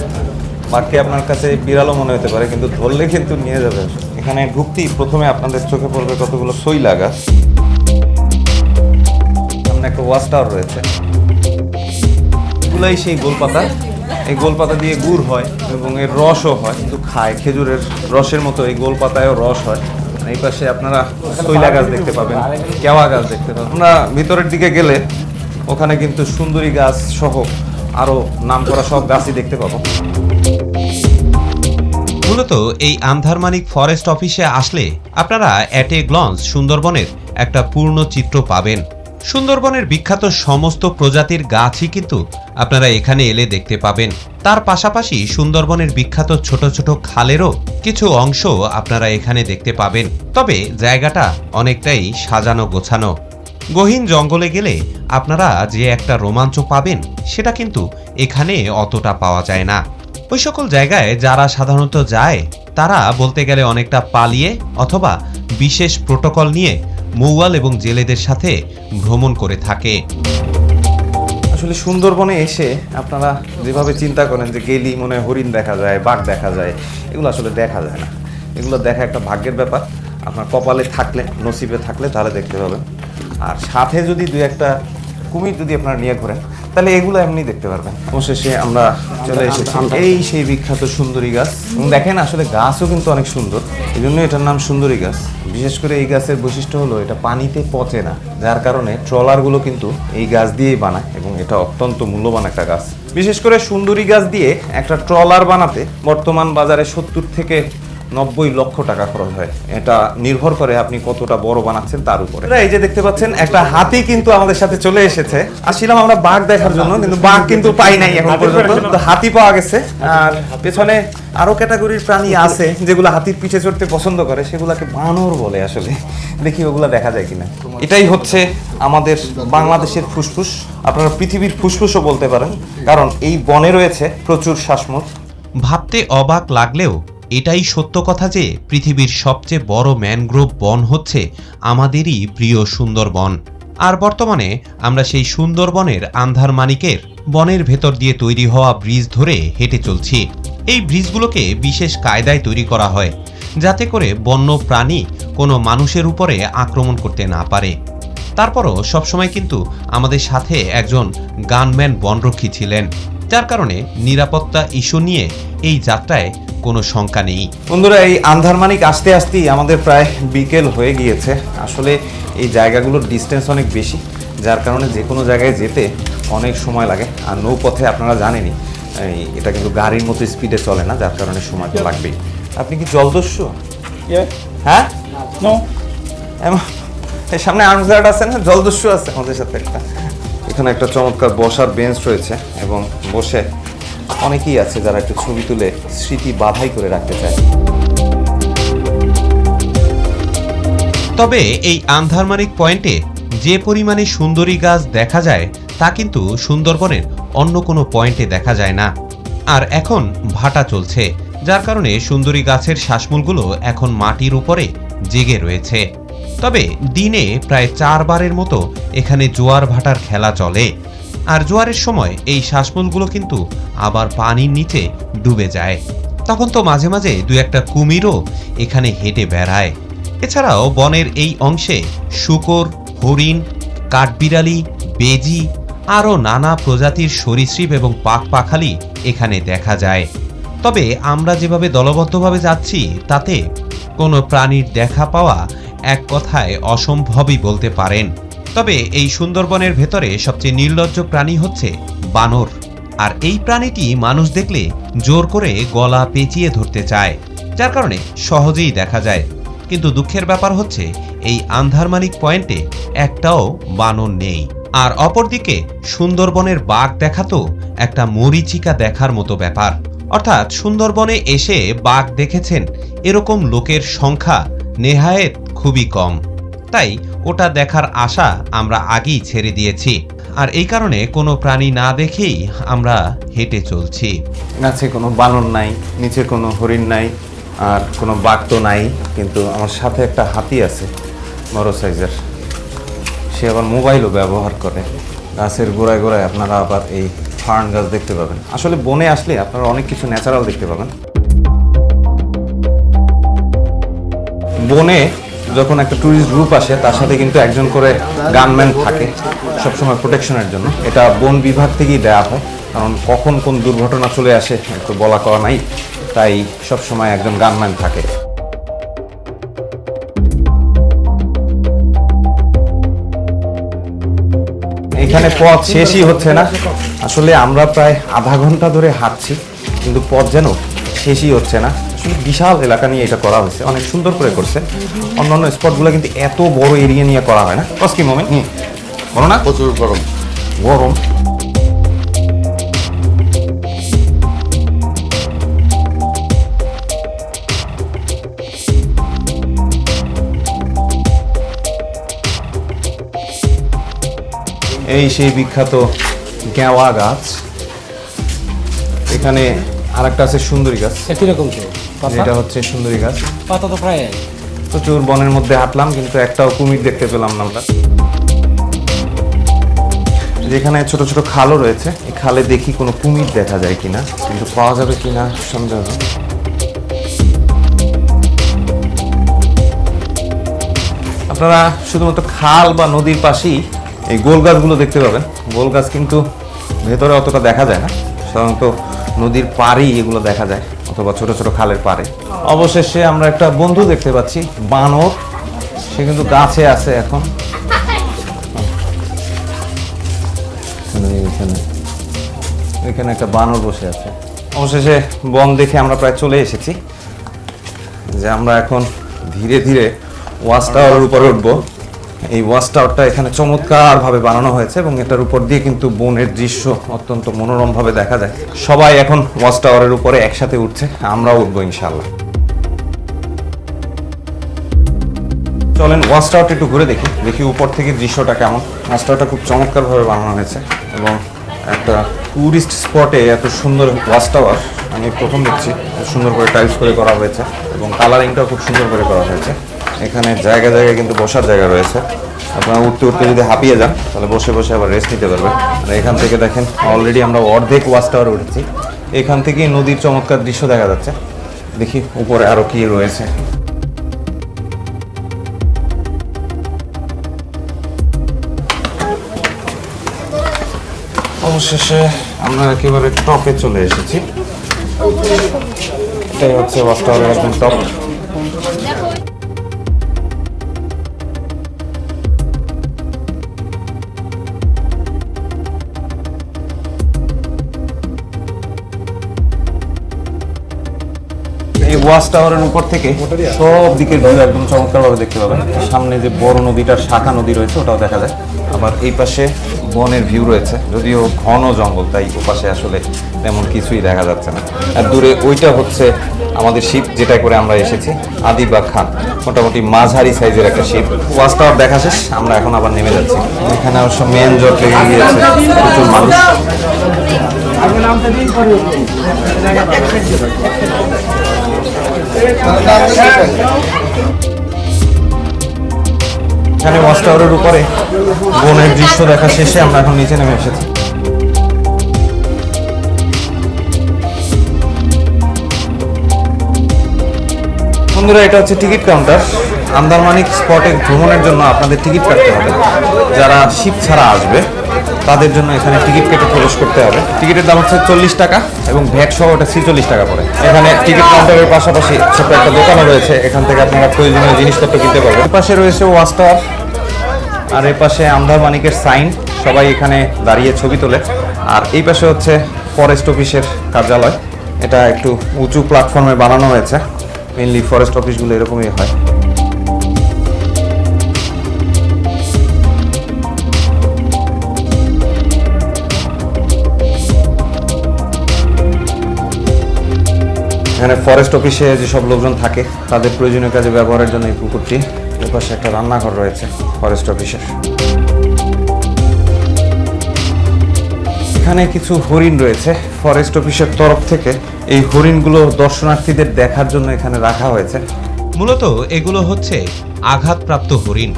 বাঘকে আপনার কাছে বিড়ালও মনে হতে পারে, কিন্তু ধরলে কিন্তু নিয়ে যাবে। এখানে ঢুকতেই প্রথমে আপনাদের চোখে পড়বে কতগুলো শৈলা গাছ। সামনে একটা ওয়াচ টাওয়ার রয়েছে। এগুলাই সেই গোলপাতা। এই গোলপাতা দিয়ে গুড় হয় এবং এর রসও হয়, কিন্তু খায় খেজুরের রসের মতো। এই গোলপাতায়ও রস হয়। এই পাশে আপনারা শৈলা গাছ দেখতে পাবেন, কেওয়া গাছ দেখতে পাবেন। আমরা ভিতরের দিকে গেলে ওখানে কিন্তু সুন্দরী গাছ সহ আরো নামকরা সব গাছই দেখতে পাবো। মূলত এই আন্ধারমানিক ফরেস্ট অফিসে আসলে আপনারা অ্যাট এ গ্লান্স সুন্দরবনের একটা পূর্ণ চিত্র পাবেন। সুন্দরবনের বিখ্যাত সমস্ত প্রজাতির গাছই কিন্তু আপনারা এখানে এলে দেখতে পাবেন। তার পাশাপাশি সুন্দরবনের বিখ্যাত ছোট ছোট খালেরও কিছু অংশ আপনারা এখানে দেখতে পাবেন। তবে জায়গাটা অনেকটাই সাজানো গোছানো। গহীন জঙ্গলে গেলে আপনারা যে একটা রোমাঞ্চ পাবেন সেটা কিন্তু এখানে অতটা পাওয়া যায় না। ওই সকল জায়গায় যারা সাধারণত যায় তারা বলতে গেলে অনেকটা পালিয়ে অথবা বিশেষ প্রোটোকল নিয়ে মৌয়াল এবং জেলেদের সাথে ভ্রমণ করে থাকে। আসলে সুন্দরবনে এসে আপনারা যেভাবে চিন্তা করেন যে গেলি মনে হয় হরিণ দেখা যায়, বাঘ দেখা যায়, এগুলো আসলে দেখা যায় না। এগুলো দেখা একটা ভাগ্যের ব্যাপার। আপনার কপালে থাকলে, নসিবে থাকলে তাহলে দেখতে পাবেন। আর সাথে যদি দুই একটা কুমির যদি আপনারা নিয়ে ঘোরেন তাহলে এগুলো এমনি দেখতে পারবেন। অবশেষে আমরা চলে এসেছি এই সেই বিখ্যাত সুন্দরী গাছ। এবং দেখেন আসলে গাছও কিন্তু অনেক সুন্দর, এই জন্য এটার নাম সুন্দরী গাছ। বিশেষ করে এই গাছের বৈশিষ্ট্য হলো এটা পানিতে পচে না, যার কারণে ট্রলারগুলো কিন্তু এই গাছ দিয়েই বানায় এবং এটা অত্যন্ত মূল্যবান একটা গাছ। বিশেষ করে সুন্দরী গাছ দিয়ে একটা ট্রলার বানাতে বর্তমান বাজারে 70 থেকে 90 লক্ষ টাকা খরচ হয়। এটা নির্ভর করে আপনি কতটা বড় বানাচ্ছেন তার উপরে। এই যে দেখতে পাচ্ছেন একটা হাতি কিন্তু আমাদের সাথে চলে এসেছে। আসছিলাম আমরা বাঘ দেখার জন্য, কিন্তু বাঘ কিন্তু পাই নাই এখন পর্যন্ত। তো হাতি পাওয়া গেছে। আর পেছনে আরো ক্যাটাগরির প্রাণী আছে যেগুলো হাতির পিঠে চড়তে পছন্দ করে, সেগুলাকে বানর বলে। আসলে দেখি ওগুলা দেখা যায় কিনা। এটাই হচ্ছে আমাদের বাংলাদেশের ফুসফুস, আপনারা পৃথিবীর ফুসফুসও বলতে পারেন, কারণ এই বনে রয়েছে প্রচুর শ্বাসমূল। ভাবতে অবাক লাগলেও এটাই সত্য কথা যে পৃথিবীর সবচেয়ে বড় ম্যানগ্রোভ বন হচ্ছে আমাদেরই প্রিয় সুন্দরবন। আর বর্তমানে আমরা সেই সুন্দরবনের আন্ধারমানিকের বনের ভেতর দিয়ে তৈরি হওয়া ব্রিজ ধরে হেঁটে চলছি। এই ব্রিজগুলোকে বিশেষ কায়দায় তৈরি করা হয় যাতে করে বন্য প্রাণী কোনো মানুষের উপরে আক্রমণ করতে না পারে। তারপরও সবসময় কিন্তু আমাদের সাথে একজন গানম্যান বনরক্ষী ছিলেন, যার কারণে নিরাপত্তা ইস্যু নিয়ে এই যাত্রায় কোনো শঙ্কা নেই। বন্ধুরা, এই আন্ধারমানিক আসতে আসতেই আমাদের প্রায় বিকেল হয়ে গিয়েছে। আসলে এই জায়গাগুলোর ডিস্টেন্স অনেক বেশি, যার কারণে যে কোনো জায়গায় যেতে অনেক সময় লাগে। আর নৌপথে আপনারা জানেনই এটা কিন্তু গাড়ির মতো স্পিডে চলে না, যার কারণে সময় তো লাগবেই। আপনি কি জলদস্যু? হ্যাঁ, এই সামনে আর্মস গার্ড আছে না, জলদস্যু আছে আমাদের সাথে একটা। এখানে একটা চমৎকার বসার বেঞ্চ রয়েছে এবং বসে অনেকেই আছে যারা একটু ছবি তুলে স্মৃতি বাধাই করে রাখতে চায়। তবে এই আন্ধারমানিক পয়েন্টে যে পরিমাণে সুন্দরী গাছ দেখা যায় তা কিন্তু সুন্দরবনের অন্য কোনো পয়েন্টে দেখা যায় না। আর এখন ভাটা চলছে, যার কারণে সুন্দরী গাছের শ্বাসমূলগুলো এখন মাটির উপরে জেগে রয়েছে। তবে দিনে প্রায় 4 বারের মতো এখানে জোয়ার ভাটার খেলা চলে। আর জোয়ারের সময় এই শ্বাসমূলগুলো কিন্তু আবার পানির নিচে ডুবে যায়। তখন তো মাঝে মাঝে দু একটা কুমিরও এখানে হেঁটে বেড়ায়। এছাড়াও বনের এই অংশে শূকর, হরিণ, কাঠবিড়ালি, বেজি আরও নানা প্রজাতির সরীসৃপ এবং পাখপাখালি এখানে দেখা যায়। তবে আমরা যেভাবে দলবদ্ধভাবে যাচ্ছি তাতে কোনো প্রাণীর দেখা পাওয়া এক কথায় অসম্ভবই বলতে পারেন। তবে এই সুন্দরবনের ভেতরে সবচেয়ে নির্লজ্জ প্রাণী হচ্ছে বানর। আর এই প্রাণীটি মানুষ দেখলে জোর করে গলা পেঁচিয়ে ধরতে চায়, যার কারণে সহজেই দেখা যায়। কিন্তু দুঃখের ব্যাপার হচ্ছে এই আন্ধারমানিক পয়েন্টে একটাও বানর নেই। আর অপরদিকে সুন্দরবনের বাঘ দেখা তো একটা মরীচিকা দেখার মতো ব্যাপার। অর্থাৎ সুন্দরবনে এসে বাঘ দেখেছেন এরকম লোকের সংখ্যা নেহায়েত খুবই কম। তাই ওটা দেখার আশা আমরা আগেই ছেড়ে দিয়েছি। আর এই কারণে কোনো প্রাণী না দেখেই আমরা হেঁটে চলছি। গাছে কোনো বানর নাই, নিচে কোনো হরিণ নাই, আর কোনো বাঘ তো নাই, কিন্তু আমার সাথে একটা হাতি আছে বড় সাইজের। সে আবার মোবাইলও ব্যবহার করে। গাছের গোড়ায় গোড়ায় আপনারা আবার এই ফার্ন গাছ দেখতে পাবেন। আসলে বনে আসলে আপনারা অনেক কিছু ন্যাচারাল দেখতে পাবেন। বনে যখন একটা ট্যুরিস্ট গ্রুপ আসে তার সাথে কিন্তু একজন করে গানম্যান থাকে সবসময় প্রোটেকশনের জন্য। এটা বন বিভাগ থেকেই দেওয়া হয়, কারণ কখন কোন দুর্ঘটনা চলে আসে একটু বলা করা নাই, তাই সবসময় একজন গানম্যান থাকে। এখানে পথ শেষই হচ্ছে না। আসলে আমরা প্রায় আধা ঘন্টা ধরে হাঁটছি, কিন্তু পথ যেন শেষই হচ্ছে না। আসলে বিশাল এলাকা নিয়ে এটা করা হয়েছে, অনেক সুন্দর করে করছে। অন্যান্য স্পটগুলো কিন্তু এত বড় এরিয়া নিয়ে করা হয় না। কস কি মোমেন্ট বলো না, প্রচুর গরম গরম। এই সেই বিখ্যাত গেওয়া গাছ। এখানে আরেকটা আছে সুন্দরী গাছ। কিরকম এটা হচ্ছে সুন্দরী গাছ। পাতা তো প্রায় প্রচুর বনের মধ্যে হাঁটলাম, কিন্তু একটাও কুমির দেখতে পেলাম না আমরা। যেখানে ছোট ছোট খালও রয়েছে, এই খালে দেখি কোনো কুমির দেখা যায় কিনা, কিন্তু পাওয়া যাবে কিনা সন্দেহ। আপনারা শুধুমাত্র খাল বা নদীর পাশেই এই গোল গাছগুলো দেখতে পাবেন। গোল গাছ কিন্তু ভেতরে অতটা দেখা যায় না, সাধারণত নদীর পাড়েই এগুলো দেখা যায়, অথবা ছোট ছোট খালের পাড়ে। অবশেষে আমরা একটা বন্ধু দেখতে পাচ্ছি, বানর। সে কিন্তু গাছে আছে এখন। এখানে একটা বানর বসে আছে। অবশেষে বন দেখে আমরা প্রায় চলে এসেছি, যে আমরা এখন ধীরে ধীরে ওয়াচ টাওয়ারের উপরে উঠবো। এই ওয়াচ টাওয়ারটা এখানে চমৎকারভাবে বানানো হয়েছে এবং এটার উপর দিয়ে কিন্তু বনের দৃশ্য অত্যন্ত মনোরমভাবে দেখা যায়। সবাই এখন ওয়াচ টাওয়ারের উপরে একসাথে উঠছে, আমরাও উঠবো ইনশাআল্লাহ। চলেন ওয়াচ টাওয়ারটা একটু ঘুরে দেখি উপর থেকে দৃশ্যটা কেমন। ওয়াচ টাওয়ারটা খুব চমৎকারভাবে বানানো হয়েছে এবং একটা ট্যুরিস্ট স্পটে এত সুন্দর ওয়াচ টাওয়ার আমি প্রথম দেখছি। সুন্দর করে টাইলস করে করা হয়েছে এবং কালারিংটাও খুব সুন্দর করে করা হয়েছে। এখানে জায়গায় জায়গায় কিন্তু বসার জায়গা রয়েছে। আপনারা উঠতে উঠতে যদি হাঁপিয়ে যান তাহলে বসে বসে আবার রেস্ট নিতে পারবেন। আর এখান থেকে দেখেন অলরেডি আমরা অর্ধেক ওয়াচ টাওয়ারে উঠেছি। এখান থেকেই নদীর চমৎকার দৃশ্য দেখা যাচ্ছে। দেখি উপরে আরো কি রয়েছে। অবশেষে আমরা একেবারে টপে চলে এসেছি। এটাই হচ্ছে ওয়াচ টাওয়ারের একদম টপ। এই ওয়াচ টাওয়ারের উপর থেকে সব দিকের ভিউ একদম চমৎকারভাবে দেখতে পাবেন। সামনে যে বড় নদীটার শাখা নদী রয়েছে ওটাও দেখা যায়। আবার এই পাশে বনের ভিউ রয়েছে, যদিও ঘন জঙ্গল, তাই ওপাশে আসলে তেমন কিছুই দেখা যাচ্ছে না। আর দূরে ওইটা হচ্ছে আমাদের শিপ, যেটা করে আমরা এসেছি, আদিবাগ খান। মোটামুটি মাঝারি সাইজের একটা শিপ। ওয়াচ টাওয়ার দেখা শেষ, আমরা এখন আবার নেমে যাচ্ছি। এখানে অবশ্য মেন জট লেগে গিয়েছে, প্রচুর মানুষ। এখানে ওয়াচ টাওয়ারের উপরে বনের দৃশ্য দেখা শেষে আমরা এখন নিচে নেমে এসেছি। বন্ধুরা, এটা হচ্ছে টিকিট কাউন্টার। আন্দারমানিক স্পটে ভ্রমণের জন্য আপনাদের টিকিট কাটতে হবে। যারা শিপ ছাড়া আসবে তাদের জন্য এখানে টিকিট কেটে প্রবেশ করতে হবে। টিকিটের দাম হচ্ছে 40 টাকা এবং ভ্যাট সহ ওটা 46 টাকা পড়ে। এখানে টিকিট কাউন্টারের পাশাপাশি ছোট্ট একটা দোকানও রয়েছে, এখান থেকে আপনারা প্রয়োজনীয় জিনিসপত্র কিনতে পারবেন। এর পাশে রয়েছে ওয়াচ টাওয়ার, আর এই পাশে আন্দারমানিকের সাইন, সবাই এখানে দাঁড়িয়ে ছবি তোলে। আর এই পাশে হচ্ছে ফরেস্ট অফিসের কার্যালয়। এটা একটু উঁচু প্ল্যাটফর্মে বানানো হয়েছে, মেইনলি ফরেস্ট অফিসগুলো এরকমই হয়। এখানে ফরেস্ট অফিসে যেসব লোকজন থাকে তাদের প্রয়োজনীয় কাজে ব্যবহারের জন্য এই পুকুরটি। এর পাশে একটা রান্নাঘর রয়েছে ফরেস্ট অফিসের। এখানে কিছু হরিণ রয়েছে ফরেস্ট অফিসের তরফ থেকে। এই হরিণগুলো দর্শনার্থীদের দেখার জন্য এখানে রাখা হয়েছে। মূলত এগুলো হচ্ছে আঘাতপ্রাপ্ত হরিণ।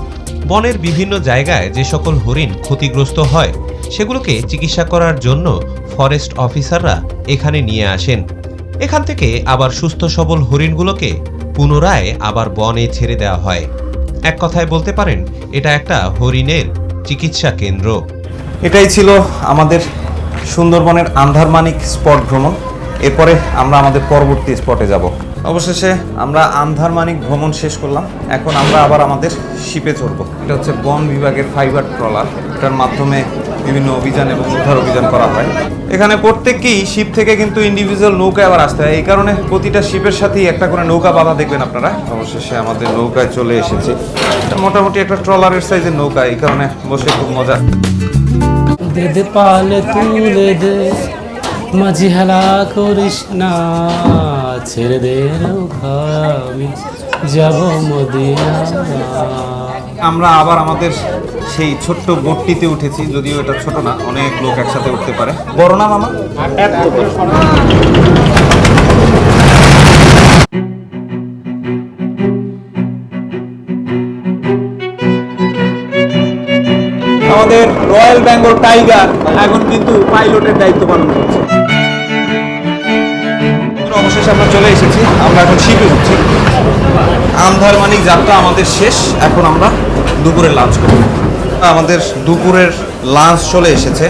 বনের বিভিন্ন জায়গায় যে সকল হরিণ ক্ষতিগ্রস্ত হয় সেগুলোকে চিকিৎসা করার জন্য ফরেস্ট অফিসাররা এখানে নিয়ে আসেন। এখান থেকে আবার সুস্থ সবল হরিণগুলোকে পুনরায় আবার বনে ছেড়ে দেওয়া হয়। এক কথায় বলতে পারেন এটা একটা হরিণের চিকিৎসা কেন্দ্র। এটাই ছিল আমাদের সুন্দরবনের আন্ধারমানিক স্পট ভ্রমণ। এরপরে আমরা আমাদের পরবর্তী স্পটে যাব। অবশেষে আমরা আন্ধারমানিক ভ্রমণ শেষ করলাম। এখন আমরা আবার আমাদের শিপে চড়ব। এটা হচ্ছে বন বিভাগের ফাইবার ট্রলার। এটার মাধ্যমে বিভিন্ন অভিযান এবং উদ্ধার অভিযান করা হয়। এখানে প্রত্যেককেই শিপ থেকে কিন্তু ইন্ডিভিজুয়াল নৌকায় আবার আসতে হয়। এই কারণে প্রতিটা শিপের সাথেই একটা করে নৌকা বাঁধা দেখবেন আপনারা। অবশেষে আমাদের নৌকায় চলে এসেছি। এটা মোটামুটি একটা ট্রলারের সাইজের নৌকা, এই কারণে বসে খুব মজা। দে দে পালে তুলে দে, মাঝি হেলা করিস না, ছেড়ে দে নৌকা আমি যাব মদিনা। আমরা আবার আমাদের সেই ছোট্ট বোটটিতে উঠেছি, যদিও এটা ছোট না, অনেক লোক একসাথে উঠতে পারে। বড় না মামা? আমাদের রয়্যাল বেঙ্গল টাইগার এখন কিন্তু পাইলটের দায়িত্ব পালন করছে। অবশেষে আমরা চলে এসেছি, আমরা এখন শিপে উঠছি। আন্ধারমানিক যাত্রা আমাদের শেষ। এখন আমরা দুপুরে লাঞ্চ করব। আমাদের দুপুরের লাঞ্চ চলে এসেছে।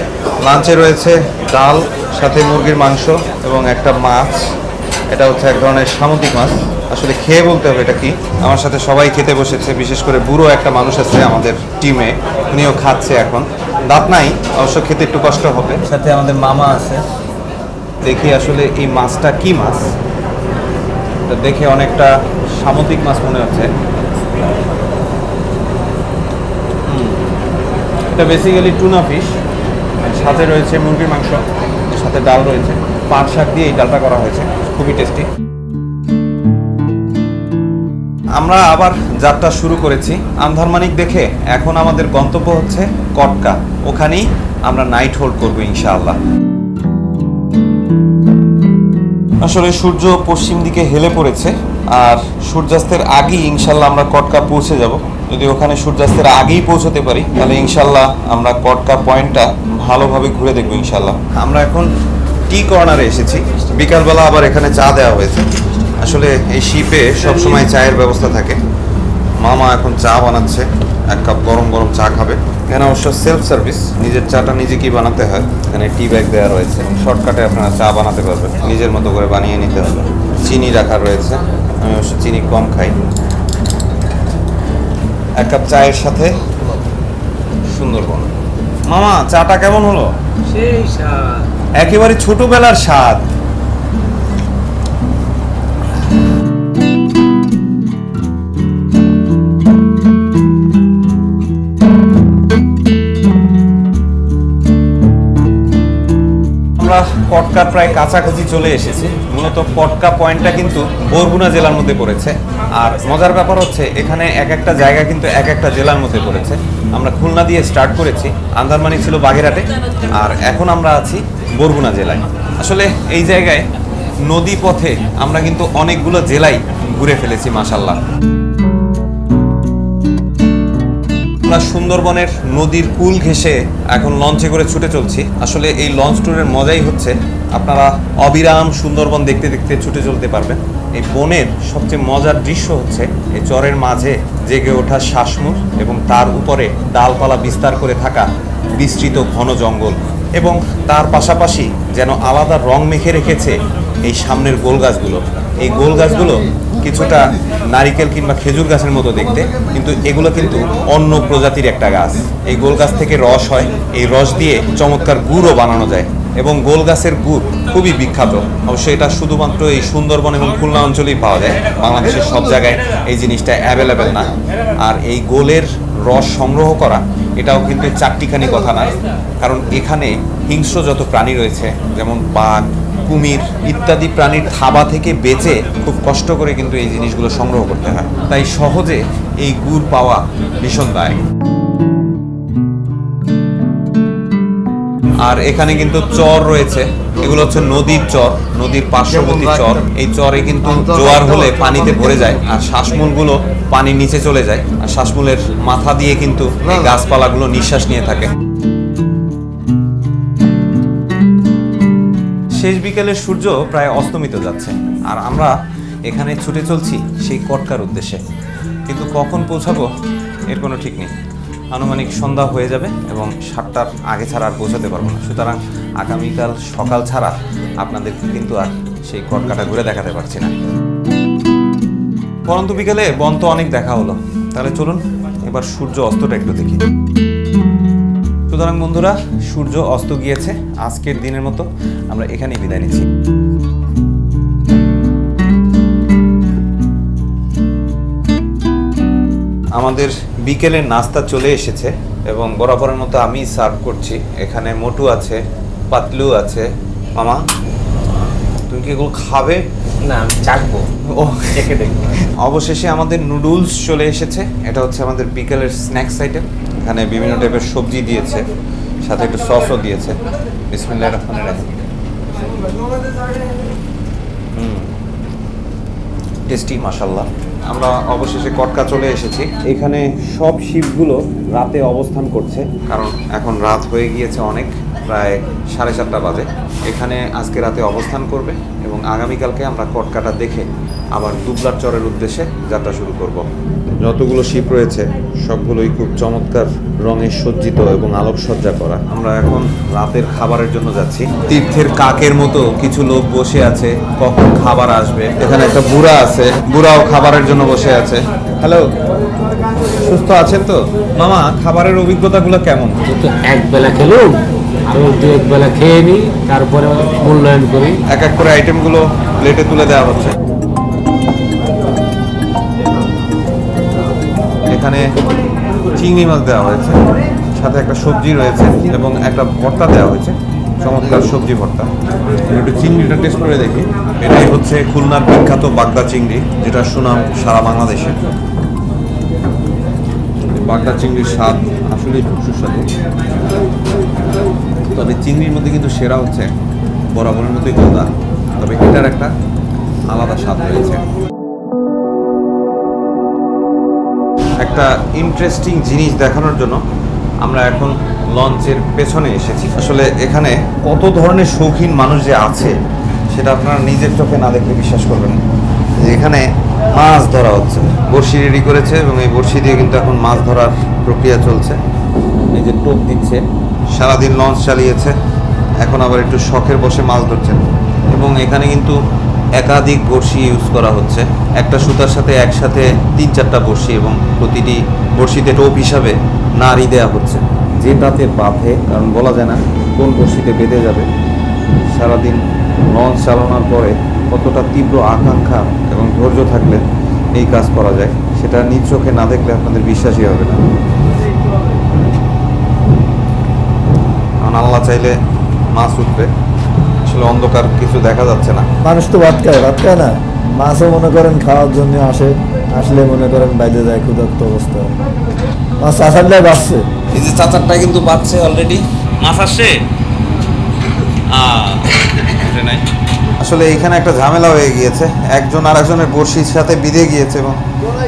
লাঞ্চে রয়েছে ডাল, সাথে মুরগির মাংস এবং একটা মাছ। এটা হচ্ছে এক ধরনের সামুদ্রিক মাছ। আসলে খেয়ে বলতে হবে এটা কি। আমার সাথে সবাই খেতে বসেছে, বিশেষ করে বুড়ো একটা মানুষ আছে আমাদের টিমে, উনিও খাচ্ছে। এখন দাঁত নাই, অবশ্য খেতে একটু কষ্ট হবে। সাথে আমাদের মামা আছে। দেখি আসলে এই মাছটা কি মাছ। এটা দেখে অনেকটা সামুদ্রিক মাছ মনে হচ্ছে। এটা বেসিক্যালি টুনা ফিশ। সাথে রয়েছে মুরগির মাংস, সাথে ডাল রয়েছে। পাট শাক দিয়ে এই ডালটা করা হয়েছে, খুবই টেস্টি। আমরা আবার যাত্রা শুরু করেছি আন্ধারমানিক দেখে। এখন আমাদের গন্তব্য হচ্ছে কটকা। ওখানেই আমরা নাইট হোল্ড করবো ইনশাআল্লাহ। আসলে সূর্য পশ্চিম দিকে হেলে পড়েছে, আর সূর্যাস্তের আগেই ইনশাল্লাহ আমরা কটকা পৌঁছে যাব। যদি ওখানে সূর্যাস্তের আগেই পৌঁছতে পারি তাহলে ইনশাল্লাহ আমরা কটকা পয়েন্টটা ভালোভাবে ঘুরে দেখবো ইনশাল্লাহ। আমরা এখন টি কর্নারে এসেছি। বিকালবেলা আবার এখানে চা দেওয়া হয়েছে। আসলে এই শিপে সবসময় চায়ের ব্যবস্থা থাকে। মামা এখন চা বানাচ্ছে, এক কাপ গরম গরম চা খাবে। এখানে অবশ্য সেলফ সার্ভিস, নিজের চাটা নিজেকেই বানাতে হয়। এখানে টি ব্যাগ দেওয়া রয়েছে, শর্টকাটে আপনারা চা বানাতে পারবেন, নিজের মতো করে বানিয়ে নিতে হবে। চিনি রাখা রয়েছে, আমি অবশ্য চিনি কম খাই। এক কাপ চায়ের সাথে সুন্দরবন। মামা চাটা কেমন হলো? সেই স্বাদ। একেবারে ছোটবেলার স্বাদ। আমরা কটকার প্রায় কাছাকাছি চলে এসেছি। মূলত কটকা পয়েন্টটা কিন্তু বরগুনা জেলার মধ্যে পড়েছে। আর মজার ব্যাপার হচ্ছে এখানে এক একটা জায়গা কিন্তু এক একটা জেলার মধ্যে পড়েছে। আমরা খুলনা দিয়ে স্টার্ট করেছি, আন্দারমানিক ছিল বাগেরহাটে, আর এখন আমরা আছি বরগুনা জেলায়। আসলে এই জায়গায় নদী পথে আমরা কিন্তু অনেকগুলো জেলায় ঘুরে ফেলেছি মাশাআল্লাহ। আমরা আমরা সুন্দরবনের নদীর কুল ঘেঁষে এখন লঞ্চে করে ছুটে চলছি। আসলে এই লঞ্চ ট্যুরের মজাই হচ্ছে আপনারা অবিরাম সুন্দরবন দেখতে দেখতে ছুটে চলতে পারবেন। এই বনের সবচেয়ে মজার দৃশ্য হচ্ছে এই চরের মাঝে জেগে ওঠা শ্বাসমূল এবং তার উপরে ডালপালা বিস্তার করে থাকা বিস্তৃত ঘন জঙ্গল, এবং তার পাশাপাশি যেন আলাদা রং মেখে রেখেছে এই সামনের গোল গাছগুলো। এই গোল গাছগুলো কিছুটা নারিকেল কিংবা খেজুর গাছের মতো দেখতে, কিন্তু এগুলো কিন্তু অন্য প্রজাতির একটা গাছ। এই গোল গাছ থেকে রস হয়, এই রস দিয়ে চমৎকার গুড়ও বানানো যায়, এবং গোল গাছের গুড় খুবই বিখ্যাত। অবশ্যই এটা শুধুমাত্র এই সুন্দরবন এবং খুলনা অঞ্চলেই পাওয়া যায়, বাংলাদেশের সব জায়গায় এই জিনিসটা অ্যাভেলেবেল না। আর এই গোলের রস সংগ্রহ করা এটাও কিন্তু চারটিখানি কথা না, কারণ এখানে হিংস্র যত প্রাণী রয়েছে যেমন বাঘ, কুমির ইত্যাদি প্রাণীর থাবা থেকে বেঁচে খুব কষ্ট করে কিন্তু এই জিনিসগুলো সংগ্রহ করতে হয়, তাই সহজে এই গুড় পাওয়া ভীষণ দায়। আর এখানে কিন্তু চর রয়েছে, এগুলো হচ্ছে নদীর চর, নদীর পার্শ্ববর্তী চর। এই চরে কিন্তু জোয়ার হলে পানিতে ভরে যায় আর শ্বাসমূলগুলো পানির নিচে চলে যায়, আর শ্বাসমূলের মাথা দিয়ে কিন্তু এই গাছপালাগুলো নিঃশ্বাস নিয়ে থাকে। শেষ বিকেলের সূর্য প্রায় অস্তমিত যাচ্ছে, আর আমরা এখানে ছুটে চলছি সেই কটকার উদ্দেশ্যে। কিন্তু কখন পৌঁছাবো এর কোনো ঠিক নেই। আনুমানিক সন্ধ্যা হয়ে যাবে এবং 7টার আগে ছাড়া আর পৌঁছাতে পারবো না। সুতরাং আগামীকাল সকাল ছাড়া আপনাদেরকে কিন্তু আর সেই কটকাটা ঘুরে দেখাতে পারছি না। পরন্তু বিকেলে বন তো অনেক দেখা হলো, তাহলে চলুন এবার সূর্য অস্তটা একটু দেখি। সুতরাং বন্ধুরা, সূর্য অস্ত গিয়েছে। আজকের দিনের মতো আমরা এখানেই বিদায় নিচ্ছি। আমাদের বিকেলের নাস্তা চলে এসেছে এবং বরাবরের মতো আমি সার্ভ করছি। এখানে মোটু আছে, পাতলু আছে। মামা, তুমি কি এগুলো খাবে? না, আমি চাকবো। ও, দেখে দেখি। অবশেষে আমাদের নুডলস চলে এসেছে। এটা হচ্ছে আমাদের বিকেলের স্ন্যাক্স আইটেম। এখানে বিভিন্ন টাইপের সবজি দিয়েছে, সাথে একটু সসও দিয়েছে। বিসমিল্লাহির রহমানির রহিম। টেস্টি, মাশাআল্লাহ। আমরা অবশেষে কটকা চলে এসেছি। এখানে সব শিপগুলো রাতে অবস্থান করছে, কারণ এখন রাত হয়ে গিয়েছে অনেক, প্রায় 4:30 বাজে। এখানে আজকে রাতে অবস্থান করবে এবং আগামীকালকে আমরা কটকাটা দেখে আবার দুবলার চরের উদ্দেশ্যে যাত্রা শুরু করব। যতগুলো শিপ রয়েছে সবগুলোই খুব চমৎকার রঙে সজ্জিত এবং আলোকসজ্জা করা। আমরা এখন রাতের খাবারের জন্য যাচ্ছি। তীর্থের কাকের মতো কিছু লোক বসে আছে, কখন খাবার আসবে। এখানে একটা বুড়া আছে, বুড়াও খাবারের জন্য বসে আছে। হ্যালো, সুস্থ আছেন তো? মামা, খাবারের অভিজ্ঞতাগুলো কেমন? তো এক বেলা খেলুন, আরো দু এক বেলা খেয়ে নিই, তারপরে মূল্যায়ন করি। এক এক করে আইটেমগুলো প্লেটে তুলে দেওয়া হচ্ছে। এখানে চিংড়ি মাছ দেওয়া হয়েছে, সাথে একটা সবজি রয়েছে এবং একটা ভর্তা দেওয়া হয়েছে, চমৎকার সবজি ভর্তা। একটু চিংড়িটা টেস্ট করে দেখি। এটাই হচ্ছে খুলনার বিখ্যাত বাগদা চিংড়ি, যেটা সুনাম সারা বাংলাদেশে। বাগদা চিংড়ির স্বাদ আসলেই খুব সুস্বাদু। তবে চিংড়ির মধ্যে কিন্তু সেরা হচ্ছে বরাবরের মতোই গলদা, তবে এটার একটা আলাদা স্বাদ রয়েছে। একটা ইন্টারেস্টিং জিনিস দেখানোর জন্য আমরা এখন লঞ্চের পেছনে এসেছি। আসলে এখানে কত ধরনের শৌখিন মানুষ যে আছে সেটা আপনারা নিজের চোখে না দেখলে বিশ্বাস করবেন না। এখানে মাছ ধরা হচ্ছে, বড়শি রেডি করেছে এবং এই বড়শি দিয়ে কিন্তু এখন মাছ ধরার প্রক্রিয়া চলছে। এই যে টোপ দিচ্ছে, সারাদিন লঞ্চ চালিয়েছে, এখন আবার একটু শখের বসে মাছ ধরছেন। এবং এখানে কিন্তু একাধিক বড়শি ইউজ করা হচ্ছে, একটা সুতার সাথে একসাথে 3-4টা বড়শি, এবং প্রতিটি বড়শিতে টোপ হিসাবে নাড়ি দেওয়া হচ্ছে, যেটাতে বাঁধে, কারণ বলা যায় না কোন বড়শিতে বেঁধে যাবে। সারাদিন লঞ্চ চালানোর পরে কতটা তীব্র আকাঙ্ক্ষা এবং ধৈর্য থাকলে এই কাজ করা যায়, সেটা নিজ চোখে না দেখলে আপনাদের বিশ্বাসই হবে না। কারণ আল্লাহ চাইলে মাছ উঠবে, আসলে অন্ধকার কিছু দেখা যাচ্ছে না। মানুষ তো ভাত খায় না, মাছও মনে করেন খাওয়ার জন্য আসলে মনে করেন বাইরে যায় ক্ষুধার্ত অবস্থা। মাছ চাচারটাই বাঁচছে, এই যে চাচারটা কিন্তু বাঁচছে অলরেডি। মাছ আসছে। আসলে এইখানে একটা ঝামেলা হয়ে গিয়েছে, একজন আর একজনের বড়শির সাথে বিঁধে গিয়েছে এবং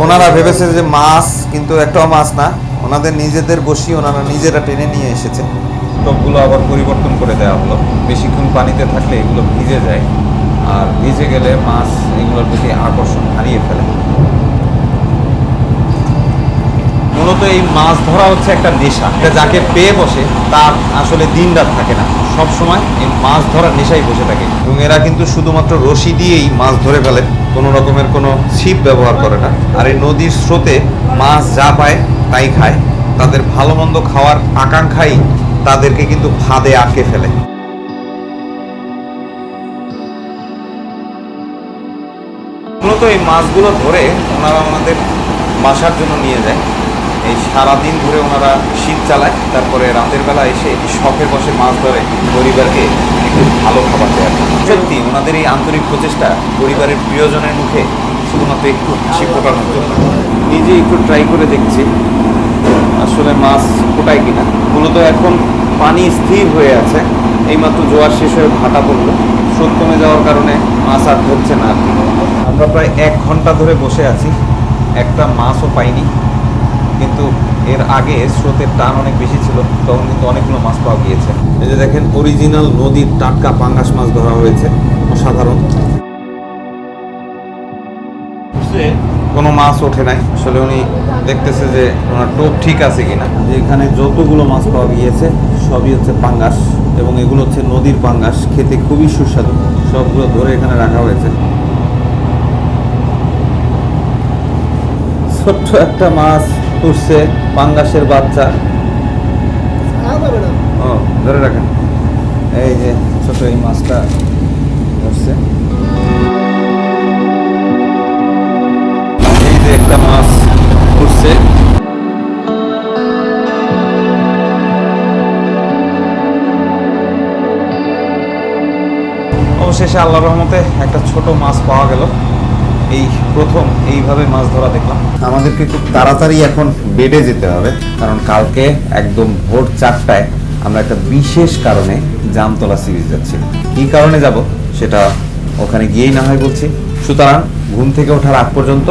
ওনারা ভেবেছে যে মাছ, কিন্তু একটাও মাছ না। ওনাদের নিজেদের বসি ওনারা নিজেরা টেনে নিয়ে এসেছে। টপগুলো আবার পরিবর্তন করে দেওয়া হলো, বেশিক্ষণ পানিতে থাকলে এগুলো ভিজে যায়, আর ভিজে গেলে মাছ এগুলোর প্রতি আকর্ষণ হারিয়ে ফেলে। মূলত এই মাছ ধরা হচ্ছে একটা নেশা, এটা যাকে পেয়ে বসে তার আসলে দিন রাত থাকে না, সব সময় এই মাছ ধরার নেশাই বসে থাকে। এবং এরা কিন্তু শুধুমাত্র রশি দিয়েই মাছ ধরে ফেলে, কোনো রকমের কোনো ছিপ ব্যবহার করে না। আর এই নদীর স্রোতে মাছ যা পায় তাই খায়, তাদের ভালো মন্দ খাওয়ার আকাঙ্ক্ষাই তাদেরকে কিন্তু ফাঁদে আটকে ফেলে। মূলত এই মাছগুলো ধরে ওনারা ওনাদের বাসার জন্য নিয়ে যায়। এই সারাদিন ধরে ওনারা শীত চালায়, তারপরে রাতের বেলা এসে শখের বসে মাছ ধরে পরিবারকে একটু ভালো খাবার দেয়। সত্যি ওনাদের এই আন্তরিক প্রচেষ্টা পরিবারের প্রিয়জনের মুখে শুধুমাত্র একটু হাসি ফোটানোর জন্য। নিজে একটু ট্রাই করে দেখছি আসলে মাছ ফোটায় কিনা। মূলত এখন পানি স্থির হয়ে আছে, এইমাত্র জোয়ার শেষ হয়ে ভাটা পড়লো, স্রোত কমে যাওয়ার কারণে মাছ আর ধরছে না আর কি। আমরা প্রায় 1 ঘন্টা ধরে বসে আছি, একটা মাছও পাইনি। কিন্তু এর আগে স্রোতের টান অনেক বেশি ছিল, তখন কিন্তু অনেকগুলো মাছ পাওয়া গিয়েছে। এই যে দেখেন অরিজিনাল নদীর টাটকা পাঙ্গাস মাছ ধরা হয়েছে, অসাধারণ। কোনো মাছ ওঠে নাই, আসলে উনি দেখতেছে যে ওনার টোপ ঠিক আছে কিনা। যে এখানে যতগুলো মাছ পাওয়া গিয়েছে সবই হচ্ছে পাঙ্গাস, এবং এগুলো হচ্ছে নদীর পাঙ্গাস, খেতে খুবই সুস্বাদু। সবগুলো ধরে এখানে রাখা হয়েছে। ছোট্ট একটা মাছ উঠছে, পাঙ্গাসের বাচ্চা। ও ধরে রাখেন, এই যে ছোট এই মাছটা ধরছে। এই যে একটা মাছ উঠছে। অবশেষে আল্লাহর রহমতে একটা ছোট মাছ পাওয়া গেল। এই প্রথম এইভাবে মাছ ধরা দেখলাম। আমাদেরকে খুব তাড়াতাড়ি এখন বেডে যেতে হবে, কারণ কালকে একদম ভোর 4টায় আমরা একটা বিশেষ কারণে জামতলা সিরিজ যাচ্ছি। কী কারণে যাব সেটা ওখানে গিয়েই না হয় বলছি। সুতরাং ঘুম থেকে ওঠার আগ পর্যন্ত